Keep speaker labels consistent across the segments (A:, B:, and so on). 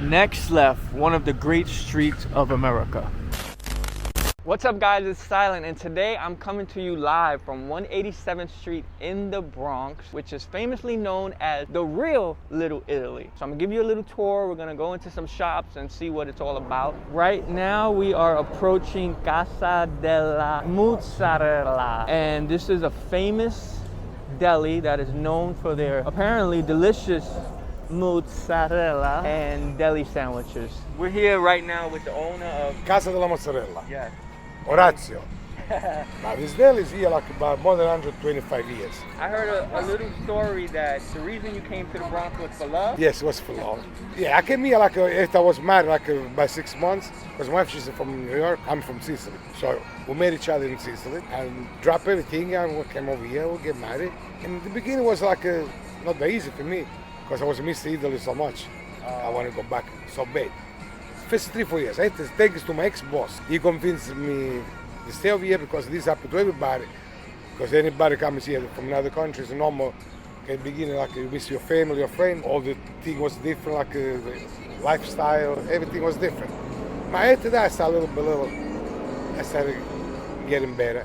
A: Next left, one of the great streets of America. What's up guys, it's Silent, and today I'm coming to you live from 187th Street in the Bronx, which is famously known as the real Little Italy. So I'm gonna give you a little tour. We're gonna go into some shops and see what it's all about. Right now we are approaching Casa della Mozzarella, and this is a famous deli that is known for their apparently delicious mozzarella and deli sandwiches. We're here right now with the owner of
B: Casa della Mozzarella.
A: Yeah.
B: Orazio. Now this deli is here like about more than 125 years.
A: I heard a little story that the reason you came to the Bronx was for love?
B: Yes, it was for love. Yeah, I came here like after I was married by 6 months, because my wife, she's from New York, I'm from Sicily. So we met each other in Sicily and dropped everything and we came over here, we get married. And the beginning was like not that easy for me, because I was missing Italy so much. I want to go back so bad. First 3-4 years, I had to thanks to my ex-boss. He convinced me to stay over here because this happened to everybody. Because anybody comes here from another country is normal. At the beginning, like you miss your family, your friend, all the thing was different, like the lifestyle, everything was different. But after that, I started I started getting better.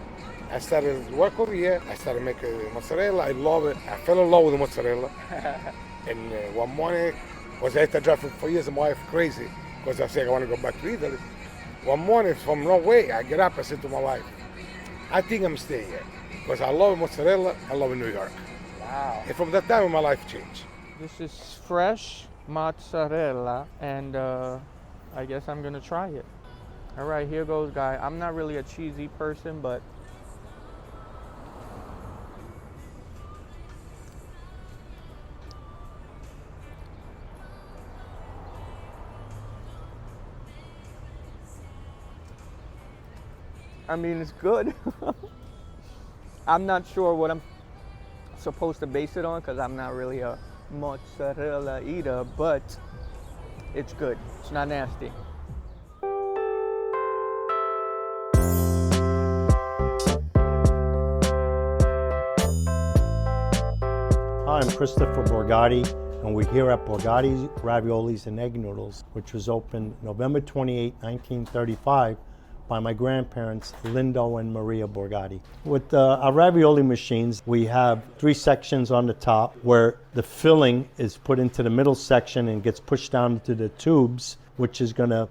B: I started to work over here. I started making mozzarella. I love it. I fell in love with the mozzarella. And one morning, was after driving for 4 years, and my wife crazy. Because I said I want to go back to Italy. One morning from Norway, I get up, I said to my wife, I think I'm staying here. Because I love mozzarella, I love New York.
A: Wow.
B: And from that time, my life changed.
A: This is fresh mozzarella, and I guess I'm gonna try it. All right, here goes, guy. I'm not really a cheesy person, but I mean, it's good. I'm not sure what I'm supposed to base it on because I'm not really a mozzarella eater, but it's good. It's not nasty.
C: Hi, I'm Christopher Borgatti, and we're here at Borgatti's Raviolis and Egg Noodles, which was opened November 28, 1935, by my grandparents, Lindo and Maria Borgatti. With our ravioli machines, we have 3 sections on the top where the filling is put into the middle section and gets pushed down into the tubes, which is gonna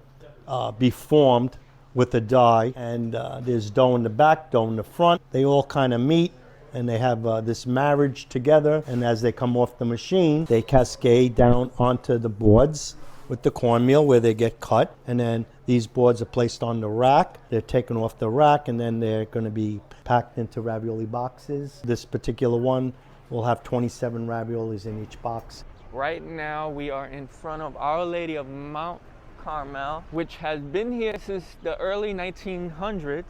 C: be formed with the die. And there's dough in the back, dough in the front. They all kind of meet and they have this marriage together. And as they come off the machine, they cascade down onto the boards with the cornmeal where they get cut, and then these boards are placed on the rack. They're taken off the rack and then they're going to be packed into ravioli boxes. This particular one will have 27 raviolis in each box.
A: Right now we are in front of Our Lady of Mount Carmel, which has been here since the early 1900s.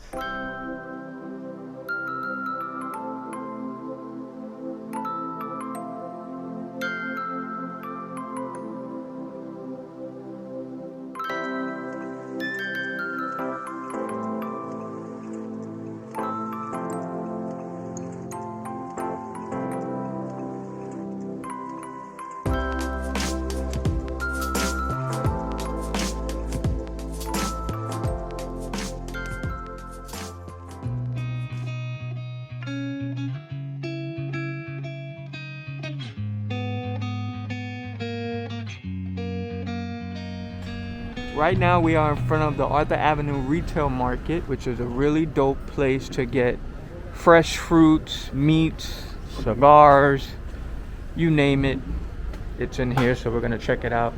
A: Right now we are in front of the Arthur Avenue Retail Market, which is a really dope place to get fresh fruits, meats, cigars, you name it. It's in here, so we're gonna check it out,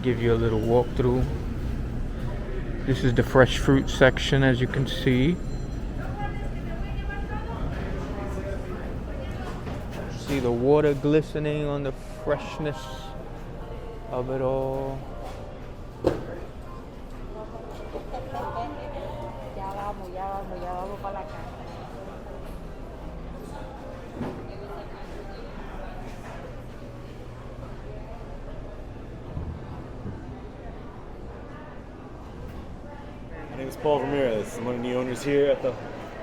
A: give you a little walkthrough. This is the fresh fruit section, as you can see. See the water glistening on the freshness of it all.
D: My name is Paul Ramirez. I'm one of the owners here at the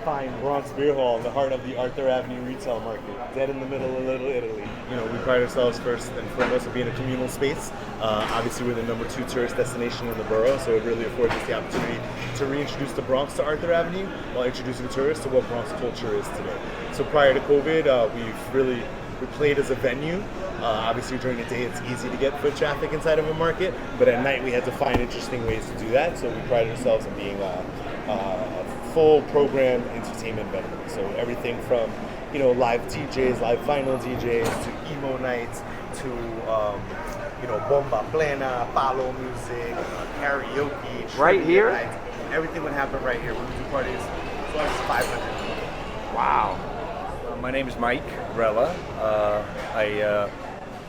D: fine Bronx Beer Hall in the heart of the Arthur Avenue Retail Market, dead in the middle of Little Italy. You know, we pride ourselves first and foremost of being a communal space Obviously, we're the #2 tourist destination in the borough, so it really affords us the opportunity to reintroduce the Bronx to Arthur Avenue while introducing tourists to what Bronx culture is today. So prior to COVID, we played as a venue. Obviously, during the day, it's easy to get foot traffic inside of a market, but at night, we had to find interesting ways to do that. So we prided ourselves on being a full program entertainment venue. So everything from live DJs, live vinyl DJs, to emo nights, to bomba plena, palo music, karaoke,
A: Right here?
D: nights. Everything would happen right here. We would do parties as long as 500 people.
A: Wow.
E: My name is Mike Rella. I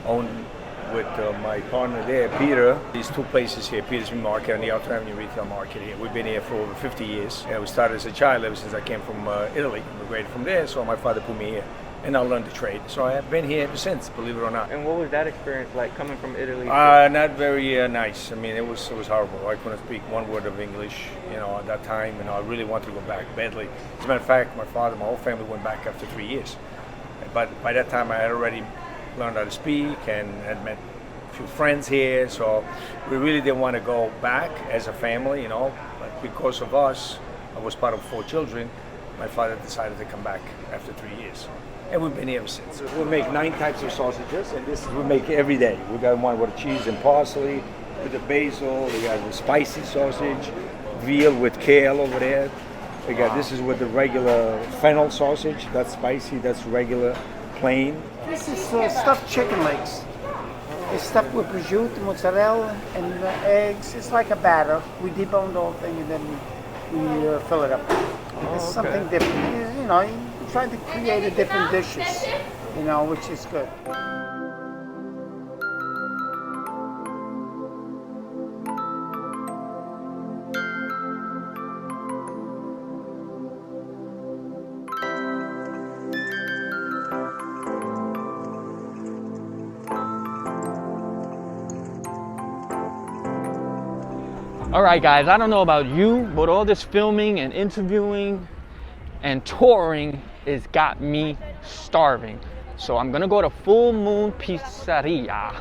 E: own with my partner there, Peter, these two places here, Peter's Meat Market and the Arthur Avenue Retail Market here. We've been here for over 50 years. We started as a child ever since I came from Italy. We graduated from there, so my father put me here. And I learned the trade. So I have been here ever since, believe it or not.
A: And what was that experience like coming from Italy?
E: Not very nice. I mean, it was horrible. I couldn't speak one word of English, at that time, and I really wanted to go back badly. As a matter of fact, my whole family went back after 3 years. But by that time, I had already learned how to speak and had met a few friends here. So we really didn't want to go back as a family, But because of us, I was part of 4 children. My father decided to come back after 3 years. And we've been here ever since. We make 9 types of sausages, and this we make every day. We got one with cheese and parsley, with the basil. We got the spicy sausage, veal with kale over there. We got this is with the regular fennel sausage. That's spicy. That's regular, plain.
F: This is stuffed chicken legs. It's stuffed with prosciutto, mozzarella, and eggs. It's like a batter. We debone the whole thing and then we fill it up. It's something different. Trying to create a different dishes, which is good.
A: All right, guys, I don't know about you, but all this filming and interviewing and touring has got me starving. So I'm gonna go to Full Moon Pizzeria,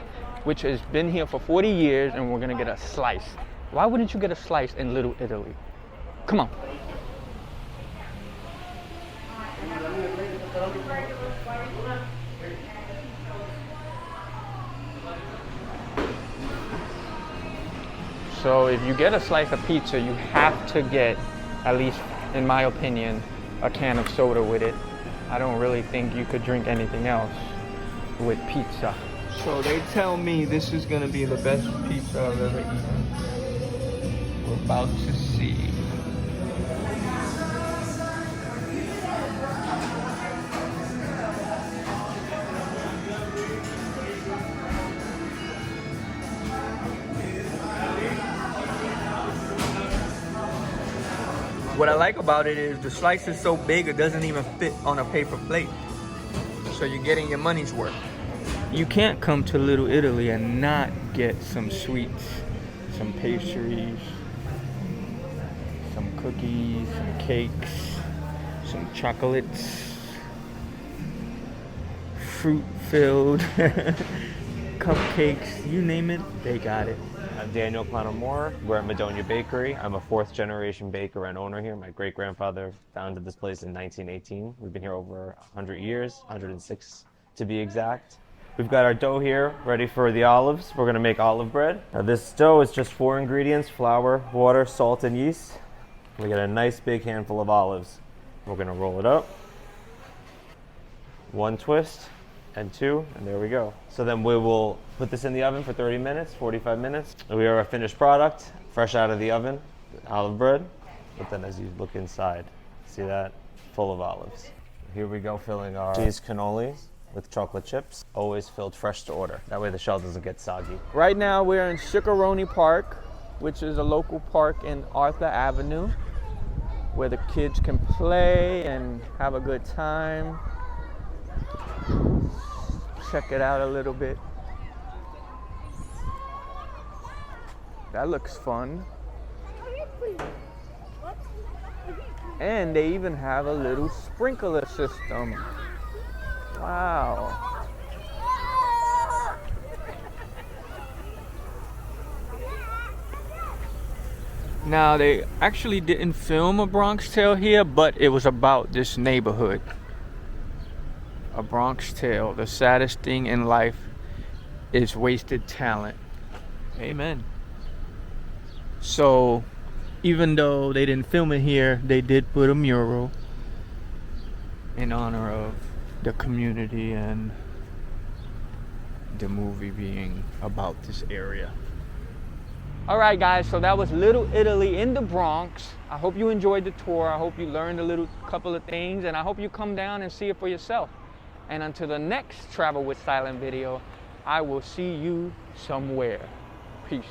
A: which has been here for 40 years, and we're gonna get a slice. Why wouldn't you get a slice in Little Italy? Come on. So if you get a slice of pizza, you have to get, at least in my opinion, a can of soda with it. I don't really think you could drink anything else with pizza. So they tell me this is gonna be the best pizza I've ever eaten. We're about to see. What I like about it is the slice is so big it doesn't even fit on a paper plate. So you're getting your money's worth. You can't come to Little Italy and not get some sweets, some pastries, some cookies, some cakes, some chocolates, fruit-filled cupcakes, you name it, they got it.
G: I'm Daniel Clonomore. We're at Madonia Bakery. I'm a 4th generation baker and owner here. My great-grandfather founded this place in 1918. We've been here over 100 years, 106 to be exact. We've got our dough here ready for the olives. We're gonna make olive bread. Now this dough is just 4 ingredients: flour, water, salt, and yeast. We got a nice big handful of olives. We're gonna roll it up. 1 twist and 2, and there we go. So then we will put this in the oven for 30 minutes, 45 minutes. We are a finished product, fresh out of the oven, olive bread. But then as you look inside, see that? Full of olives. Here we go, filling our cheese cannolis with chocolate chips, always filled fresh to order. That way the shell doesn't get soggy.
A: Right now we're in Chicaroni Park, which is a local park in Arthur Avenue, where the kids can play and have a good time. Check it out a little bit. That looks fun. And they even have a little sprinkler system. Wow. Now, they actually didn't film A Bronx Tale here, but it was about this neighborhood. A Bronx Tale. The saddest thing in life is wasted talent. Amen. So, even though they didn't film it here, they did put a mural in honor of the community and the movie being about this area. Alright guys, so that was Little Italy in the Bronx. I hope you enjoyed the tour. I hope you learned a couple of things, and I hope you come down and see it for yourself. And until the next Travel with Silent video, I will see you somewhere. Peace.